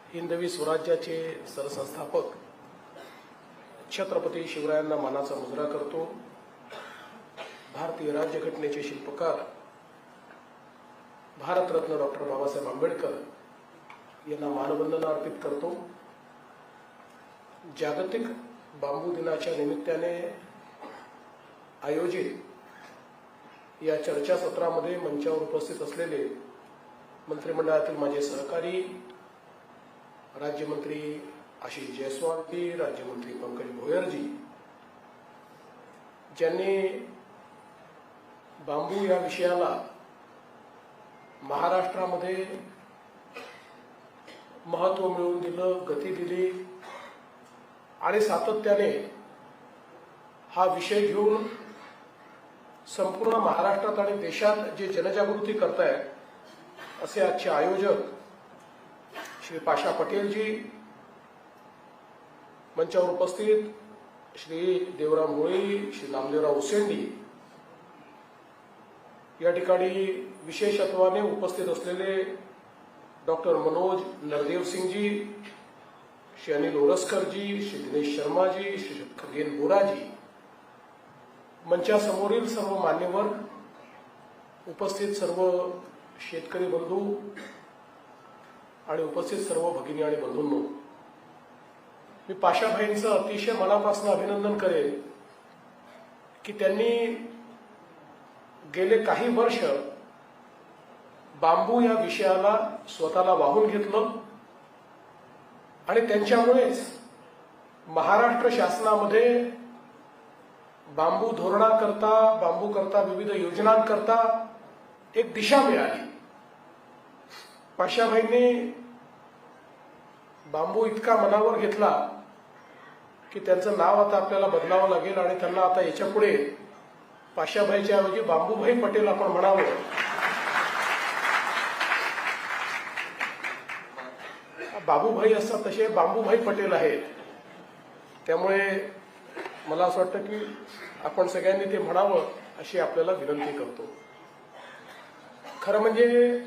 हिंदवी स्वराज्याचे सरसंस्थापक छत्रपती शिवरायांना मानाचा मुजरा करतो। भारतीय राज्यघटनेचे शिल्पकार भारतरत्न डॉक्टर बाबासाहेब आंबेडकर यांना मानवंदना अर्पित करतो। जागतिक बांबू दिनाच्या निमित्ताने आयोजित या चर्चासत्रामध्ये मंचावर उपस्थित असलेले मंत्रिमंडळातील माझे सहकारी राज्यमंत्री आशिष जयस्वाल जी, राज्यमंत्री पंकज भोयर जी, ज्यांनी बांबू या विषयाला महाराष्ट्रामध्ये महत्त्व मिळवून दिलं, गती दिली आणि सातत्याने हा विषय घेऊन संपूर्ण महाराष्ट्रात आणि देशात जे जनजागृती करतायत असे आजचे आयोजक श्री पाशा पटेल जी, मंचावर उपस्थित श्री देवराम होळी, श्री नामदेवराव उसेंडी, या ठिकाणी विशेषत्वाने उपस्थित असलेले डॉक्टर मनोज नरदेव सिंह जी, श्री अनिल ओरसकर जी, श्री दिनेश शर्मा जी, श्री खगेन बोरा जी, मंचासमोरील सर्व मान्यवर, उपस्थित सर्व शेतकरी बंधू आणि उपस्थित सर्व भगिनी आणि बंधूंनो, मी पाशाभाईंचं अतिशय मनापासून अभिनंदन करेन की त्यांनी गेले काही वर्ष बांबू या विषयाला स्वतःला वाहून घेतलं आणि त्यांच्यामुळेच महाराष्ट्र शासनामध्ये बांबू धोरणाकरता, बांबू करता विविध योजनांकरता एक दिशा मिळाली। पाशाभाईंनी बांबू इतका मनावर घेतला की त्यांचं नाव आता आपल्याला बदलावं लागेल आणि त्यांना आता याच्या पुढे पाशाभाईच्या ऐवजी बांबूभाई पटेल आपण म्हणावं। बाबूभाई असतात तसे बांबूभाई पटेल आहेत, त्यामुळे मला असं वाटतं की आपण सगळ्यांनी ते म्हणावं अशी आपल्याला विनंती करतो। खरं म्हणजे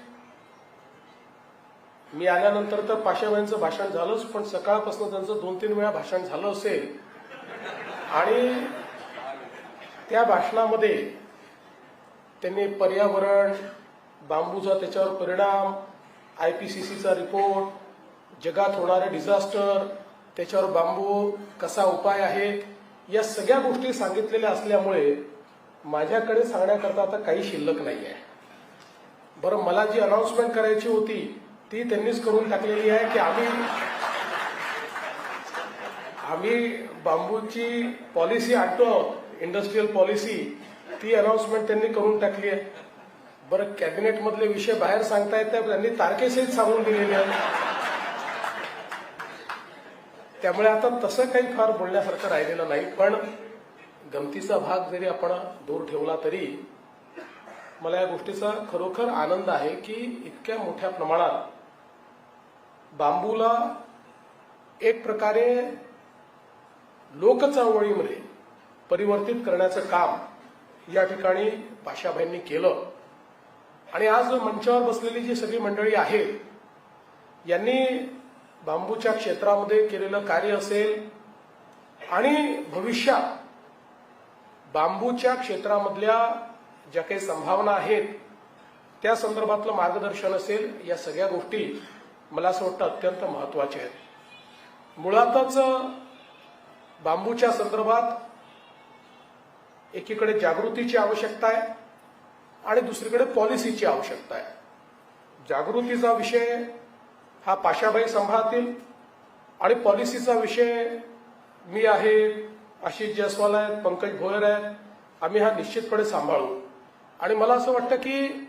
मी आल्यानंतर तर पाशाभाईंचं भाषण झालंच, पण सकाळपासून त्यांचं 2-3 वेळा भाषण झालं असेल आणि त्या भाषणामध्ये त्यांनी पर्यावरण, बांबूचा त्याच्यावर परिणाम, IPCCचा रिपोर्ट, जगात होणारे डिझास्टर, त्याच्यावर बांबू कसा उपाय आहे, या सगळ्या गोष्टी सांगितलेल्या असल्यामुळे माझ्याकडे सांगण्याकरता आता काही शिल्लक नाही आहे। बरं, मला जी अनाउन्समेंट करायची होती ती त्यांनीच करून टाकलेली आहे की आम्ही बांबूची पॉलिसी आणतो, इंडस्ट्रियल पॉलिसी, ती अनाउन्समेंट त्यांनी करून टाकली आहे। बरं, कॅबिनेटमधले विषय बाहेर सांगतायत त्यांनी तारखेसहित सांगून दिलेले आहेत, त्यामुळे आता तसं काही फार बोलण्यासारखं राहिलेलं नाही। पण गमतीचा भाग जरी आपण दूर ठेवला तरी मला या गोष्टीचा खरोखर आनंद आहे की इतक्या मोठ्या प्रमाणात बांबूला एक प्रकारे लोकचळवळीमध्ये परिवर्तित करण्याचं काम या ठिकाणी पाशाभाईंनी केलं आणि आज मंचावर बसलेली जी सगळी मंडळी आहेत यांनी बांबूच्या क्षेत्रामध्ये केलेलं कार्य असेल आणि भविष्यात बांबूच्या क्षेत्रामधल्या ज्या काही संभावना आहेत त्या संदर्भातलं मार्गदर्शन असेल, या सगळ्या गोष्टी मला असं वाटतं अत्यंत महत्त्वाच्या आहेत। मुळातच बांबूच्या संदर्भात एकीकडे जागृतीची आवश्यकता आहे आणि दुसरीकडे पॉलिसीची आवश्यकता आहे। जागृतीचा विषय हा पाशाभाई सांभाळतील आणि पॉलिसीचा विषय मी आहे, आशिष जयस्वाल आहेत, पंकज भोयर आहेत, आम्ही हा निश्चितपणे सांभाळू आणि मला असं वाटतं की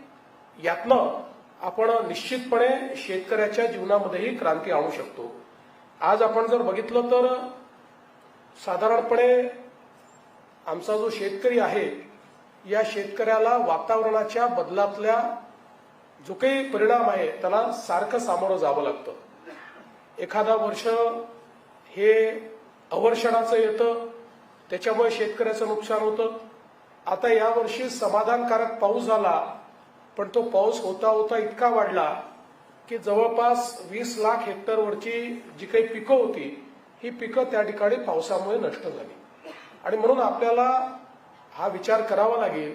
यातनं आपण निश्चितपणे शेतकऱ्याच्या जीवनामध्येही क्रांती आणू शकतो। आज आपण जर बघितलं तर साधारणपणे आमचा जो शेतकरी आहे या शेतकऱ्याला वातावरणाच्या बदलातल्या जो काही परिणाम आहे त्याला सारखं सामोरं जावं लागतं। एखादा वर्ष हे अवर्षणाचं येतं, त्याच्यामुळे शेतकऱ्याचं नुकसान होतं। आता यावर्षी समाधानकारक पाऊस झाला, पण तो पाऊस होता होता इतका वाढला की जवळपास 20 लाख हेक्टरवरची जी काही पिकं होती ही पिकं त्या ठिकाणी पावसामुळे नष्ट झाली. आणि म्हणून आपल्याला हा विचार करावा लागेल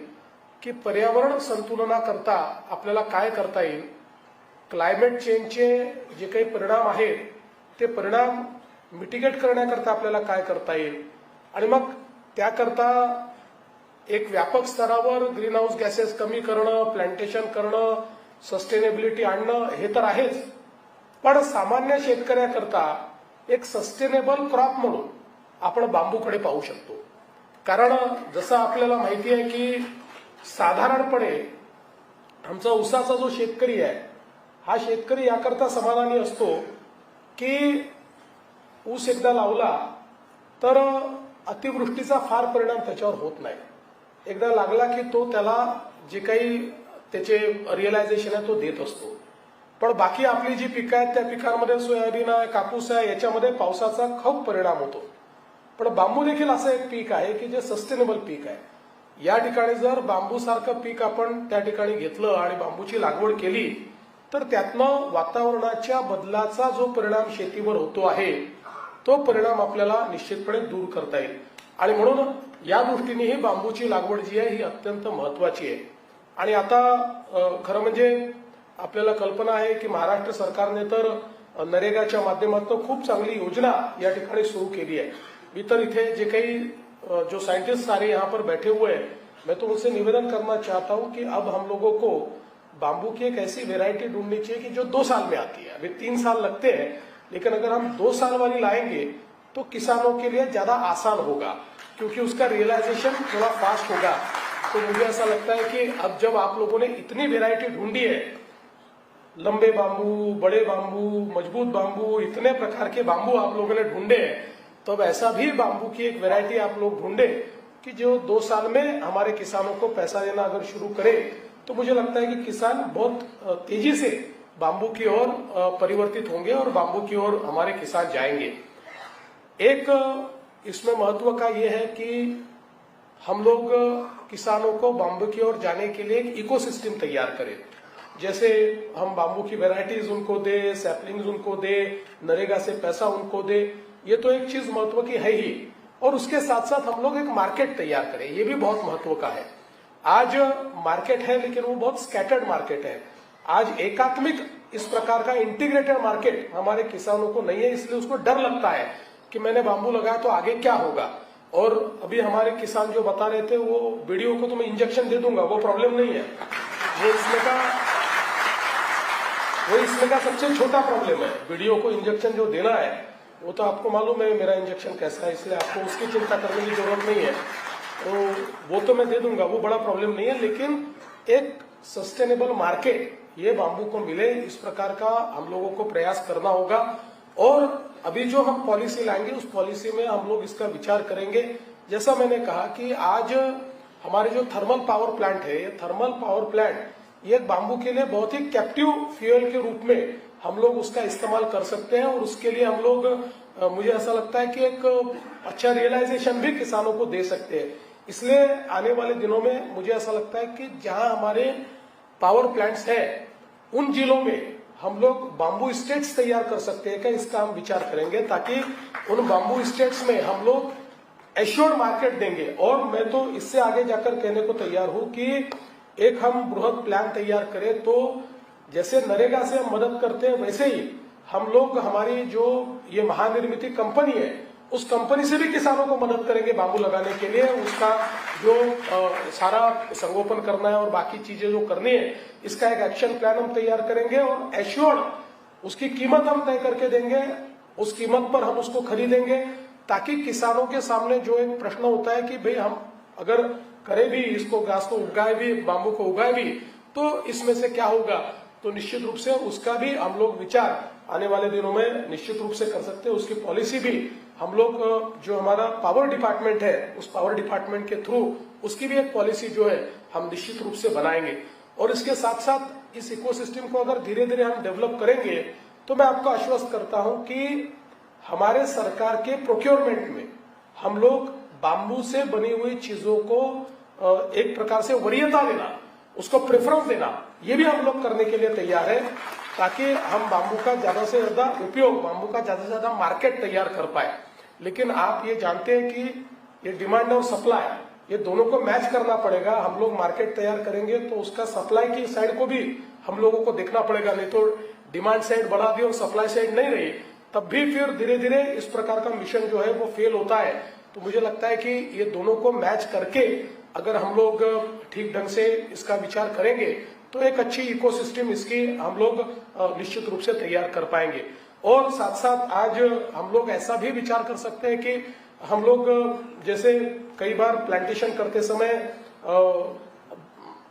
की पर्यावरण संतुलनाकरता आपल्याला काय करता येईल. क्लायमेट चेंजचे जे काही परिणाम आहेत ते परिणाम मिटिगेट करण्याकरता आपल्याला काय करता येईल. आणि मग त्याकरता एक व्यापक स्तरावर ग्रीन हाऊस गॅसेस कमी करणं, प्लांटेशन करणं, सस्टेनेबिलिटी आणणं हे तर आहेच, पण सामान्य शेतकऱ्याकरता एक सस्टेनेबल क्रॉप म्हणून आपण बांबूकडे पाहू शकतो. कारण जसं आपल्याला माहिती आहे की साधारणपणे आमचा ऊसाचा जो शेतकरी आहे हा शेतकरी याकरता समाधानी असतो की ऊस एकदा लावला तर अतिवृष्टीचा फार परिणाम त्याच्यावर होत नाही. एकदा लागला की तो त्याला जे काही त्याचे रिअलायझेशन आहे तो देत असतो. पण बाकी आपली जी पिकं आहेत त्या पिकांमध्ये सोयाबीन आहे, कापूस आहे, याच्यामध्ये पावसाचा खूप परिणाम होतो. पण बांबू देखील असं एक पीक आहे की जे सस्टेनेबल पीक आहे. या ठिकाणी जर बांबूसारखं पीक आपण त्या ठिकाणी घेतलं आणि बांबूची लागवड केली तर त्यातनं वातावरणाच्या बदलाचा जो परिणाम शेतीवर होतो आहे तो परिणाम आपल्याला निश्चितपणे दूर करता येईल. आणि म्हणून या दृष्टीने ही बांबूची लागवड जी आहे ही अत्यंत महत्वाची आहे. आणि आता खरं म्हणजे आपल्याला कल्पना आहे की महाराष्ट्र सरकारने तर नरेगाच्या माध्यमातून खूप चांगली योजना या ठिकाणी सुरू केली आहे. मी तर इथे जे काही जो साइंटिस्ट सारे यहाँ पर बैठे हुए हैं मैं तो उनसे निवेदन करना चाहता हूं कि अब हम लोगों को बांबू की एक ऐसी वेराइटी ढूंढनी चाहिए कि जो 2 साल में आती है. अभी 3 साल लगते हैं, लेकिन अगर हम 2 साल वाली लाएंगे तो किसानों के लिए ज्यादा आसान होगा क्योंकि उसका रियलाइजेशन थोड़ा फास्ट होगा. तो मुझे ऐसा लगता है कि अब जब आप लोगों ने इतनी वेराइटी ढूंढी है, लंबे बांबू, बड़े बांबू, मजबूत बांबू, इतने प्रकार के बांबू आप लोगों ने ढूंढे हैं, तो अब ऐसा भी बांबू की एक वेराइटी आप लोग ढूंढे कि जो 2 साल में हमारे किसानों को पैसा देना अगर शुरू करे तो मुझे लगता है कि किसान बहुत तेजी से बांबू की ओर परिवर्तित होंगे और बांबू की ओर हमारे किसान जाएंगे. एक इसमें महत्व का ये है कि हम लोग किसानों को बांबू की ओर जाने के लिए एक इकोसिस्टम तैयार करें. जैसे हम बांबू की वेराइटीज उनको दे, सैपलिंग्स उनको दे, नरेगा से पैसा उनको दे, ये तो एक चीज महत्व की है ही. और उसके साथ साथ हम लोग एक मार्केट तैयार करें, ये भी बहुत महत्व का है. आज मार्केट है लेकिन वो बहुत स्कैटर्ड मार्केट है. आज एकात्मिक इस प्रकार का इंटीग्रेटेड मार्केट हमारे किसानों को नहीं है, इसलिए उसको डर लगता है कि मैंने बांबू लगाया तो आगे क्या होगा. और अभी हमारे किसान जो बता रहे थे वो वीडियो को तो मैं इंजेक्शन दे दूंगा, वो प्रॉब्लम नहीं है. वो इसमें का सबसे छोटा प्रॉब्लम है. वीडियो को इंजेक्शन जो देना है वो तो आपको मालूम है मेरा इंजेक्शन कैसा है, इसलिए आपको उसकी चिंता करने की जरूरत नहीं है. तो वो तो मैं दे दूंगा, वो बड़ा प्रॉब्लम नहीं है. लेकिन एक सस्टेनेबल मार्केट ये बांबू को मिले, इस प्रकार का हम लोगों को प्रयास करना होगा. और अभी जो हम पॉलिसी लाएंगे उस पॉलिसी में हम लोग इसका विचार करेंगे. जैसा मैंने कहा कि आज हमारे जो थर्मल पावर प्लांट है, ये थर्मल पावर प्लांट ये बांबू के लिए बहुत ही कैप्टिव फ्यूल के रूप में हम लोग उसका इस्तेमाल कर सकते हैं. और उसके लिए हम लोग मुझे ऐसा लगता है कि एक अच्छा रियलाइजेशन भी किसानों को दे सकते हैं. इसलिए आने वाले दिनों में मुझे ऐसा लगता है कि जहां हमारे पावर प्लांट्स है उन जिलों में हम लोग बांबू स्टेट्स तैयार कर सकते हैं. क्या इसका हम विचार करेंगे ताकि उन बांबू स्टेट्स में हम लोग एश्योर्ड मार्केट देंगे. और मैं तो इससे आगे जाकर कहने को तैयार हूं कि एक हम बृहद प्लान तैयार करें. तो जैसे नरेगा से हम मदद करते हैं वैसे ही हम लोग हमारी जो ये महानिर्मित कंपनी है उस कंपनी से भी किसानों को मदद करेंगे बांबू लगाने के लिए. उसका जो सारा संगोपन करना है और बाकी चीजें जो करनी है इसका एक एक्शन प्लान हम तैयार करेंगे और एश्योर्ड उसकी कीमत हम तय करके देंगे. उस कीमत पर हम उसको खरीदेंगे ताकि किसानों के सामने जो एक प्रश्न होता है कि भाई हम अगर करें भी इसको, घास को उगाए भी, बांबू को उगाए भी, तो इसमें से क्या होगा. तो निश्चित रूप से उसका भी हम लोग विचार आने वाले दिनों में निश्चित रूप से कर सकते हैं. उसकी पॉलिसी भी हम लोग जो हमारा पावर डिपार्टमेंट है उस पावर डिपार्टमेंट के थ्रू उसकी भी एक पॉलिसी जो है हम निश्चित रूप से बनाएंगे. और इसके साथ साथ इस इकोसिस्टम को अगर धीरे धीरे हम डेवलप करेंगे तो मैं आपको आश्वस्त करता हूं कि हमारे सरकार के प्रोक्योरमेंट में हम लोग बांबू से बनी हुई चीजों को एक प्रकार से वरीयता देना, उसको प्रेफरेंस देना, ये भी हम लोग करने के लिए तैयार है. ताकि हम बाम्बू का ज्यादा से ज्यादा उपयोग, बाम्बू का ज्यादा से ज्यादा मार्केट तैयार कर पाए। लेकिन आप ये जानते हैं कि ये डिमांड और सप्लाई, ये दोनों को मैच करना पड़ेगा। हम लोग मार्केट तैयार करेंगे तो उसका सप्लाई की साइड को भी हम लोगों को देखना पड़ेगा, नहीं तो डिमांड साइड बढ़ा दी और सप्लाई साइड नहीं रही तब भी फिर धीरे धीरे इस प्रकार का मिशन जो है वो फेल होता है। तो मुझे लगता है कि ये दोनों को मैच करके अगर हम लोग ठीक ढंग से इसका विचार करेंगे तो एक अच्छी इकोसिस्टम इसकी हम लोग निश्चित रूप से तैयार कर पाएंगे। और साथ साथ आज हम लोग ऐसा भी विचार कर सकते हैं कि हम लोग जैसे कई बार प्लांटेशन करते समय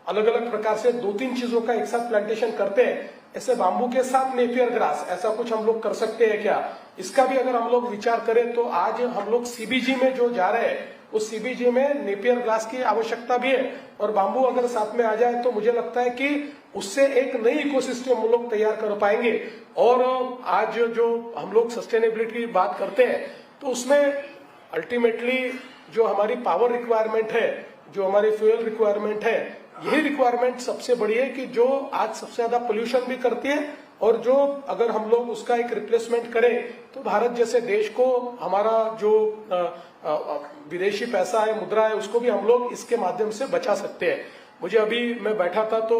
अलग अलग प्रकार से 2-3 चीजों का एक साथ प्लांटेशन करते हैं, ऐसे बाम्बू के साथ नेपियर ग्रास, ऐसा कुछ हम लोग कर सकते हैं क्या? इसका भी अगर हम लोग विचार करें तो आज हम लोग सीबीजी में जो जा रहे हैं उस सीबीजी में नेपियर ग्रास की आवश्यकता भी है, और बाम्बू अगर साथ में आ जाए तो मुझे लगता है कि उससे एक नई इकोसिस्टम हम लोग तैयार कर पाएंगे। और आज जो हम लोग सस्टेनेबिलिटी की बात करते हैं तो उसमें अल्टीमेटली जो हमारी पावर रिक्वायरमेंट है, जो हमारी फ्यूल रिक्वायरमेंट है, यही रिक्वायरमेंट सबसे बड़ी है कि जो आज सबसे ज्यादा पोल्यूशन भी करती है, और जो अगर हम लोग उसका एक रिप्लेसमेंट करें तो भारत जैसे देश को हमारा जो विदेशी पैसा है, मुद्रा है, उसको भी हम लोग इसके माध्यम से बचा सकते हैं। मुझे अभी मैं बैठा था तो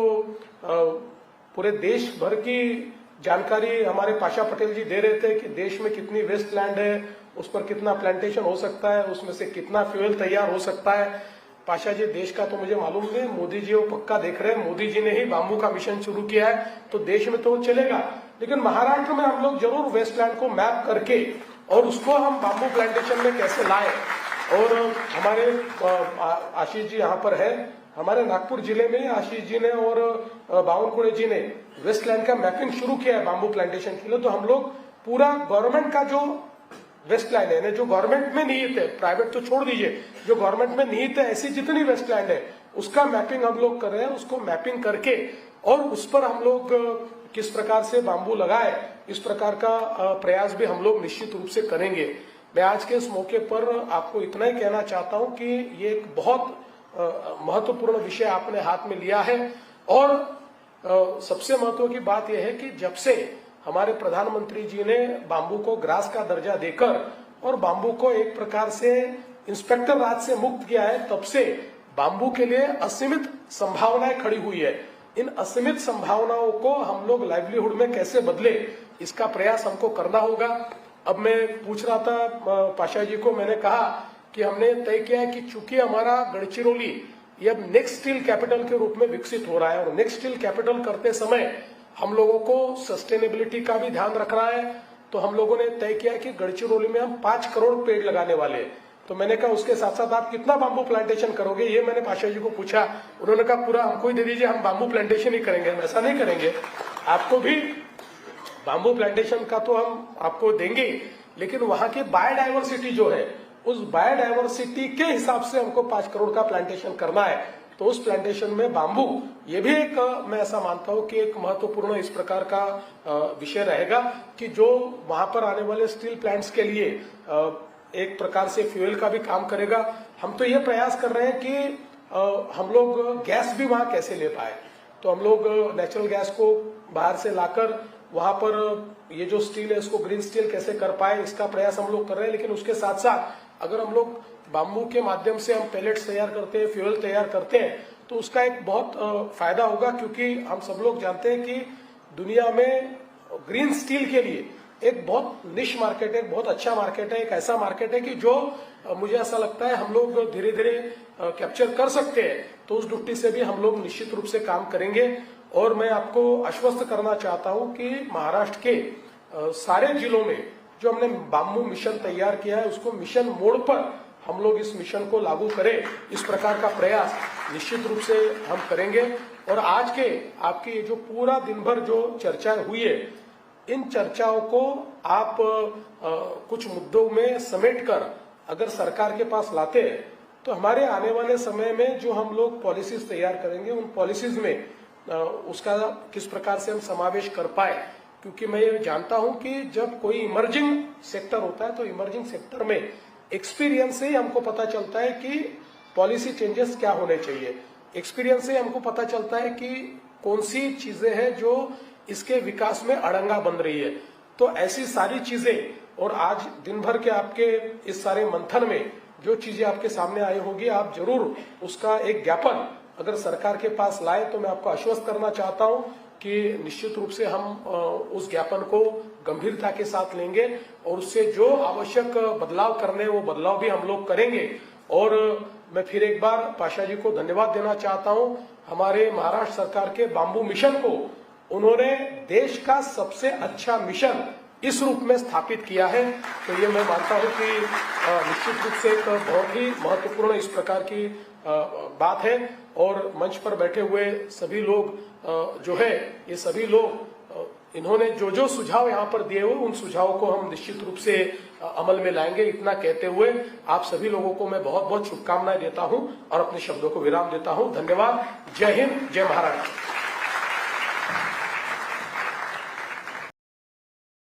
पूरे देश भर की जानकारी हमारे पाशा पटेल जी दे रहे थे कि देश में कितनी वेस्ट लैंड है, उस पर कितना प्लांटेशन हो सकता है, उसमें से कितना फ्यूल तैयार हो सकता है। पाशा जी देश का तो मुझे मालूम नहीं, मोदी जी वो पक्का देख रहे हैं, मोदी जी ने ही बाम्बू का मिशन शुरू किया है तो देश में तो वो चलेगा। लेकिन महाराष्ट्र में हम लोग जरूर वेस्टलैंड को मैप करके और उसको हम बाम्बू प्लांटेशन में कैसे लाए। और हमारे आशीष जी यहाँ पर है, हमारे नागपुर जिले में आशीष जी ने और बावनकुड़े जी ने वेस्टलैंड का मैपिंग शुरू किया है बाम्बू प्लांटेशन के लिए। तो हम लोग पूरा गवर्नमेंट का जो वेस्टलैंड है, जो गवर्नमेंट में निहित है, प्राइवेट तो छोड़ दीजिए, जो गवर्नमेंट में निहित है ऐसी जितनी वेस्टलैंड है उसका मैपिंग हम लोग कर रहे हैं। उसको मैपिंग करके और उस पर हम लोग किस प्रकार से बाम्बू लगाए, इस प्रकार का प्रयास भी हम लोग निश्चित रूप से करेंगे। मैं आज के इस मौके पर आपको इतना ही कहना चाहता हूं कि ये एक बहुत महत्वपूर्ण विषय आपने हाथ में लिया है। और सबसे महत्व की बात यह है कि जब से हमारे प्रधानमंत्री जी ने बाम्बू को ग्रास का दर्जा देकर और बाम्बू को एक प्रकार से इंस्पेक्टर राज से मुक्त किया है, तब से बाम्बू के लिए असीमित संभावनाएं खड़ी हुई है। इन असीमित संभावनाओं को हम लोग लाइवलीहुड में कैसे बदले, इसका प्रयास हमको करना होगा। अब मैं पूछ रहा था पाशा जी को, मैंने कहा कि हमने तय किया है कि चूंकि हमारा गढ़चिरौली ये अब नेक्स्ट स्टील कैपिटल के रूप में विकसित हो रहा है, और नेक्स्ट स्टील कैपिटल करते समय हम लोगों को सस्टेनेबिलिटी का भी ध्यान रखना है। तो हम लोगों ने तय किया कि गढ़चिरौली में हम 5 करोड़ पेड़ लगाने वाले हैं। तो मैंने कहा उसके साथ साथ आप कितना बाम्बू प्लांटेशन करोगे, ये मैंने पाशा जी को पूछा। उन्होंने कहा पूरा हमको ही दे दीजिए, हम बाम्बू प्लांटेशन ही करेंगे। ऐसा नहीं करेंगे, आपको भी बाम्बू प्लांटेशन का तो हम आपको देंगे, लेकिन वहां की बायोडायवर्सिटी जो है उस बायोडायवर्सिटी के हिसाब से हमको 5 करोड़ का प्लांटेशन करना है। तो उस प्लांटेशन में बाम्बू, ये भी एक मैं ऐसा मानता हूं कि एक महत्वपूर्ण इस प्रकार का विषय रहेगा कि जो वहां पर आने वाले स्टील प्लांट्स के लिए एक प्रकार से फ्यूल का भी काम करेगा। हम तो ये प्रयास कर रहे हैं कि हम लोग गैस भी वहां कैसे ले पाए। तो हम लोग नेचुरल गैस को बाहर से लाकर वहां पर ये जो स्टील है इसको ग्रीन स्टील कैसे कर पाए, इसका प्रयास हम लोग कर रहे हैं। लेकिन उसके साथ साथ अगर हम लोग बाम्बू के माध्यम से हम पेलेट्स तैयार करते हैं, फ्यूल तैयार करते हैं, तो उसका एक बहुत फायदा होगा, क्योंकि हम सब लोग जानते हैं कि दुनिया में ग्रीन स्टील के लिए एक बहुत निश मार्केट है, एक बहुत अच्छा मार्केट है, एक ऐसा मार्केट है कि जो मुझे ऐसा लगता है हम लोग धीरे धीरे कैप्चर कर सकते हैं। तो उस दृष्टि से भी हम लोग निश्चित रूप से काम करेंगे। और मैं आपको आश्वस्त करना चाहता हूं कि महाराष्ट्र के सारे जिलों में जो हमने बाम्बू मिशन तैयार किया है उसको मिशन मोड पर हम लोग इस मिशन को लागू करें, इस प्रकार का प्रयास निश्चित रूप से हम करेंगे। और आज के आपकी जो पूरा दिन भर जो चर्चाएं हुई है, इन चर्चाओं को आप कुछ मुद्दों में समेटकर अगर सरकार के पास लाते हैं तो हमारे आने वाले समय में जो हम लोग पॉलिसीज तैयार करेंगे उन पॉलिसीज में उसका किस प्रकार से हम समावेश कर पाए। क्योंकि मैं ये जानता हूं कि जब कोई इमर्जिंग सेक्टर होता है तो इमर्जिंग सेक्टर में एक्सपीरियंस से ही हमको पता चलता है कि पॉलिसी चेंजेस क्या होने चाहिए। एक्सपीरियंस से हमको पता चलता है कि कौन सी चीजें हैं जो इसके विकास में अड़ंगा बन रही है। तो ऐसी सारी चीजें, और आज दिन भर के आपके इस सारे मंथन में जो चीजें आपके सामने आई होगी, आप जरूर उसका एक ज्ञापन अगर सरकार के पास लाए तो मैं आपको आश्वस्त करना चाहता हूं कि निश्चित रूप से हम उस ज्ञापन को गंभीरता के साथ लेंगे और उससे जो आवश्यक बदलाव करने वो बदलाव भी हम लोग करेंगे। और मैं फिर एक बार पाशा जी को धन्यवाद देना चाहता हूं, हमारे महाराष्ट्र सरकार के बाम्बू मिशन को उन्होंने देश का सबसे अच्छा मिशन इस रूप में स्थापित किया है। तो ये मैं मानता हूं कि निश्चित रूप से एक बहुत ही महत्वपूर्ण इस प्रकार की बात है। और मंच पर बैठे हुए सभी लोग जो है, ये सभी लोग इन्होंने जो जो सुझाव यहाँ पर दिए हुए, उन सुझावों को हम निश्चित रूप से अमल में लाएंगे। इतना कहते हुए आप सभी लोगों को मैं बहुत बहुत शुभकामनाएं देता हूं और अपने शब्दों को विराम देता हूं। धन्यवाद। जय हिंद, जय महाराष्ट्र।